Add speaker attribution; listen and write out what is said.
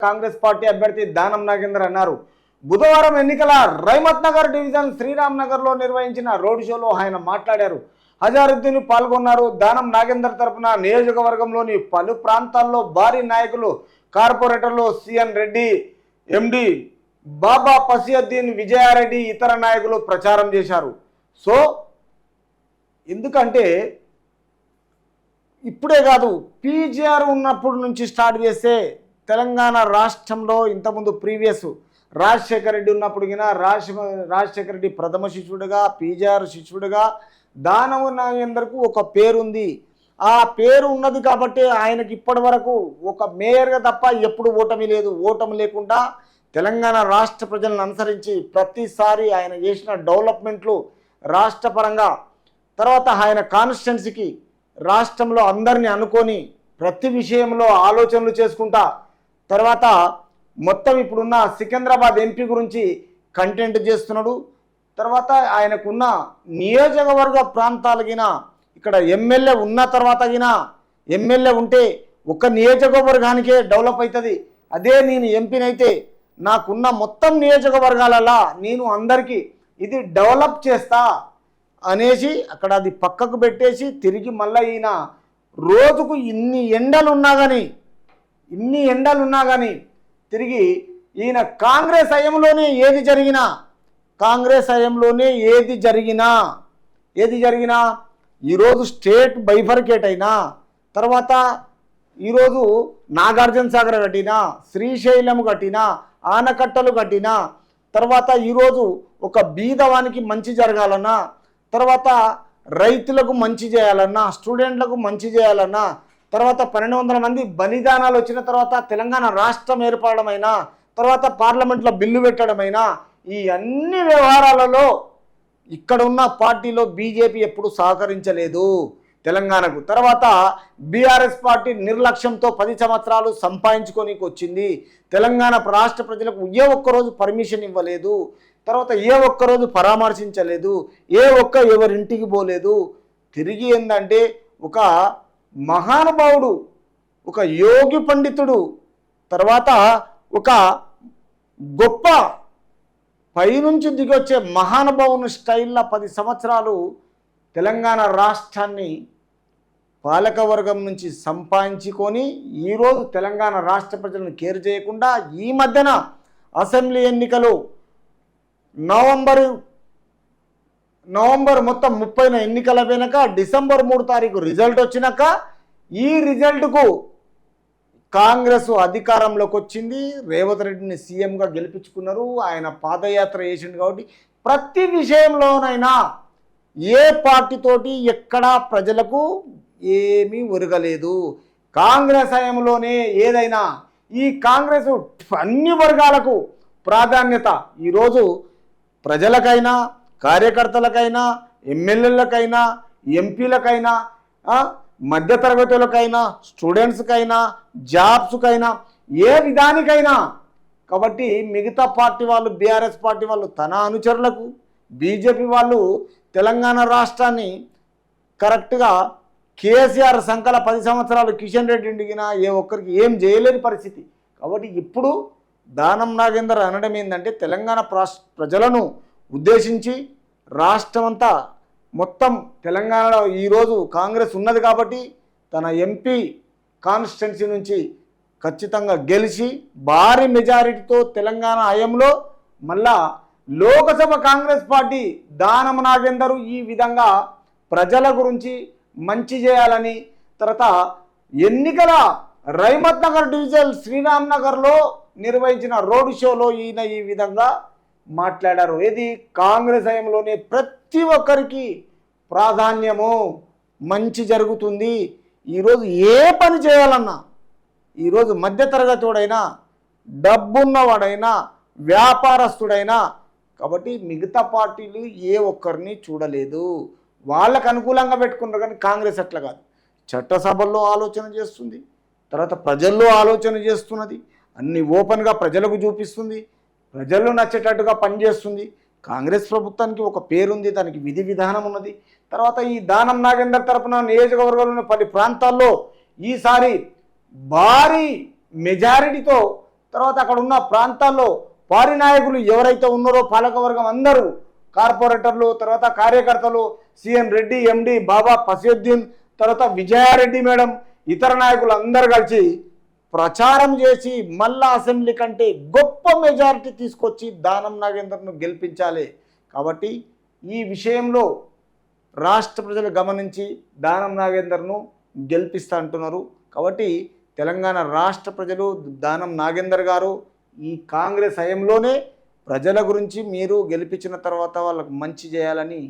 Speaker 1: Congress party అభ్యర్థి దానం నాగేందర్ అన్నారు. బుధవారం ఎన్నికల రైమత్ నగర్ డివిజన్ శ్రీరామ్ నగర్లో నిర్వహించిన రోడ్ షోలో ఆయన మాట్లాడారు. హజారుద్దీన్ పాల్గొన్నారు. దానం నాగేందర్ తరపున నియోజకవర్గంలోని పలు ప్రాంతాల్లో భారీ నాయకులు, కార్పొరేటర్లు సిఎన్ రెడ్డి, ఎండి బాబా పసియుద్దీన్, విజయారెడ్డి, ఇతర నాయకులు ప్రచారం చేశారు. సో ఎందుకంటే ఇప్పుడే కాదు, పీజీఆర్ ఉన్నప్పటి నుంచి స్టార్ట్ చేస్తే తెలంగాణ రాష్ట్రంలో ఇంతకుముందు ప్రీవియస్ రాజశేఖర రెడ్డి ఉన్నప్పుడు రాజశేఖర రెడ్డి ప్రథమ శిష్యుడిగా, పీజీఆర్ శిష్యుడిగా దానం నాగేందర్కు ఒక పేరుంది. ఆ పేరు ఉన్నది కాబట్టి ఆయనకి ఇప్పటి వరకు ఒక మేయర్గా తప్ప ఎప్పుడు ఓటమి లేదు. ఓటమి లేకుండా తెలంగాణ రాష్ట్ర ప్రజలను అనుసరించి ప్రతిసారి ఆయన చేసిన డెవలప్మెంట్లు రాష్ట్రపరంగా, తర్వాత ఆయన కాన్స్టిట్యున్సీకి రాష్ట్రంలో అందరినీ అనుకొని ప్రతి విషయంలో ఆలోచనలు చేసుకుంటా, తర్వాత మొత్తం ఇప్పుడున్న సికింద్రాబాద్ ఎంపీ గురించి కంటెంట్ చేస్తున్నాడు. తర్వాత ఆయనకున్న నియోజకవర్గ ప్రాంతాలకిన ఇక్కడ ఎమ్మెల్యే ఉన్న తర్వాత ఎమ్మెల్యే ఉంటే ఒక నియోజకవర్గానికే డెవలప్ అవుతుంది. అదే నేను ఎంపీనైతే నాకున్న మొత్తం నియోజకవర్గాలలో నేను అందరికీ ఇది డెవలప్ చేస్తా అనేసి అక్కడ అది పక్కకు పెట్టేసి తిరిగి మళ్ళీ ఈయన రోజుకు ఇన్ని ఎండలు ఉన్నా కానీ తిరిగి ఈయన కాంగ్రెస్ హయాంలోనే ఏది జరిగినా ఈరోజు స్టేట్ బైఫర్కేట్ అయినా, తర్వాత ఈరోజు నాగార్జున సాగర్ కట్టినా, శ్రీశైలం కట్టినా, ఆనకట్టలు కట్టినా, తర్వాత ఈరోజు ఒక బీదవానికి మంచి జరగాలన్నా, తర్వాత రైతులకు మంచి చేయాలన్నా, స్టూడెంట్లకు మంచి చేయాలన్నా, తర్వాత 1200 మంది బలిదానాలు వచ్చిన తర్వాత తెలంగాణ రాష్ట్రం ఏర్పడమైనా, తర్వాత పార్లమెంట్లో బిల్లు పెట్టడమైనా, ఈ అన్ని వ్యవహారాలలో ఇక్కడ ఉన్న పార్టీలో బీజేపీ ఎప్పుడు సహకరించలేదు తెలంగాణకు. తర్వాత బీఆర్ఎస్ పార్టీ నిర్లక్ష్యంతో 10 సంవత్సరాలు సంపాదించుకోనికి వచ్చింది. తెలంగాణ రాష్ట్ర ప్రజలకు ఏ ఒక్కరోజు పర్మిషన్ ఇవ్వలేదు, తర్వాత ఏ ఒక్కరోజు పరామర్శించలేదు, ఎవరింటికి పోలేదు. తిరిగి ఏంటంటే ఒక మహానుభావుడు, ఒక యోగి పండితుడు, తర్వాత ఒక గొప్ప పైనుంచి దిగొచ్చే మహానుభావుని స్టైల్లో 10 సంవత్సరాలు తెలంగాణ రాష్ట్రాన్ని పాలకవర్గం నుంచి సంపాదించుకొని ఈరోజు తెలంగాణ రాష్ట్ర ప్రజలను కేర్ చేయకుండా ఈ మధ్యన అసెంబ్లీ ఎన్నికలు నవంబర్ మొత్తం 30న ఎన్నికల వెనక డిసెంబర్ 3 తారీఖు రిజల్ట్ వచ్చినాక ఈ రిజల్ట్కు కాంగ్రెస్ అధికారంలోకి వచ్చింది. రేవంత్ రెడ్డిని సీఎంగా గెలిపించుకున్నారు. ఆయన పాదయాత్ర చేసిండు కాబట్టి ప్రతి విషయంలోనైనా ఏ పార్టీతోటి ఎక్కడా ప్రజలకు ఏమీ ఒరగలేదు. కాంగ్రెస్ హయాంలోనే ఏదైనా ఈ కాంగ్రెస్ అన్ని వర్గాలకు ప్రాధాన్యత. ఈరోజు ప్రజలకైనా, కార్యకర్తలకైనా, ఎమ్మెల్యేలకైనా, ఎంపీలకైనా, మధ్యతరగతులకైనా, స్టూడెంట్స్కైనా, జాబ్స్కైనా, ఏ విధానికైనా. కాబట్టి మిగతా పార్టీ వాళ్ళు, బీఆర్ఎస్ పార్టీ వాళ్ళు తన అనుచరులకు, బీజేపీ వాళ్ళు తెలంగాణ రాష్ట్రాన్ని కరెక్ట్గా కేసీఆర్ సంకల 10 సంవత్సరాలు కిషన్ రెడ్డి ఇంటికినా ఏ ఒక్కరికి ఏం చేయలేని పరిస్థితి. కాబట్టి ఇప్పుడు దానం నాగేందర్ అనడం ఏంటంటే తెలంగాణ ప్రజలను ఉద్దేశించి రాష్ట్రమంతా మొత్తం తెలంగాణలో ఈరోజు కాంగ్రెస్ ఉన్నది కాబట్టి తన ఎంపీ కాన్స్టిట్యున్సీ నుంచి ఖచ్చితంగా గెలిచి భారీ మెజారిటీతో తెలంగాణ హయాంలో మళ్ళా లోకసభ కాంగ్రెస్ పార్టీ దానం నాగేందర్ ఈ విధంగా ప్రజల గురించి మంచి చేయాలని, తర్వాత ఎన్నికల రైమత్ నగర్ డివిజన్ శ్రీరామ్ నగర్లో నిర్వహించిన రోడ్ షోలో ఈయన ఈ విధంగా మాట్లాడారు. ఏది కాంగ్రెస్ హయాంలోనే ప్రతి ఒక్కరికి ప్రాధాన్యము, మంచి జరుగుతుంది. ఈరోజు ఏ పని చేయాలన్నా, ఈరోజు మధ్యతరగతుడైనా, డబ్బున్నవాడైనా, వ్యాపారస్తుడైనా, కాబట్టి మిగతా పార్టీలు ఏ ఒక్కరిని చూడలేదు. వాళ్ళకు అనుకూలంగా పెట్టుకున్నారు. కానీ కాంగ్రెస్ అట్లా కాదు. చట్టసభల్లో ఆలోచన చేస్తుంది, తర్వాత ప్రజల్లో ఆలోచన చేస్తున్నది, అన్ని ఓపెన్గా ప్రజలకు చూపిస్తుంది, ప్రజలు నచ్చేటట్టుగా పనిచేస్తుంది. కాంగ్రెస్ ప్రభుత్వానికి ఒక పేరుంది, దానికి విధి విధానం ఉన్నది. తర్వాత ఈ దానం నాగేందర్ తరపున నియోజకవర్గంలోని 10 ప్రాంతాల్లో ఈసారి భారీ మెజారిటీతో తర్వాత అక్కడ ఉన్న ప్రాంతాల్లో వారి నాయకులు ఎవరైతే ఉన్నారో పాలకవర్గం అందరూ, కార్పొరేటర్లు, తర్వాత కార్యకర్తలు, సిఎన్ రెడ్డి, ఎండి బాబా పసియుద్దీన్, తర్వాత విజయారెడ్డి మేడం, ఇతర నాయకులు అందరూ కలిసి ప్రచారం చేసి మళ్ళా అసెంబ్లీ కంటే గొప్ప మెజారిటీ తీసుకొచ్చి దానం నాగేందర్ను గెలిపించాలి. కాబట్టి ఈ విషయంలో రాష్ట్ర ప్రజలు గమనించి దానం నాగేందర్ను గెలిపిస్తా అంటున్నారు. కాబట్టి తెలంగాణ రాష్ట్ర ప్రజలు దానం నాగేందర్ గారు ఈ కాంగ్రెస్ హయంలోనే ప్రజల గురించి మీరు గెలిపించిన తర్వాత వాళ్ళకు మంచి చేయాలని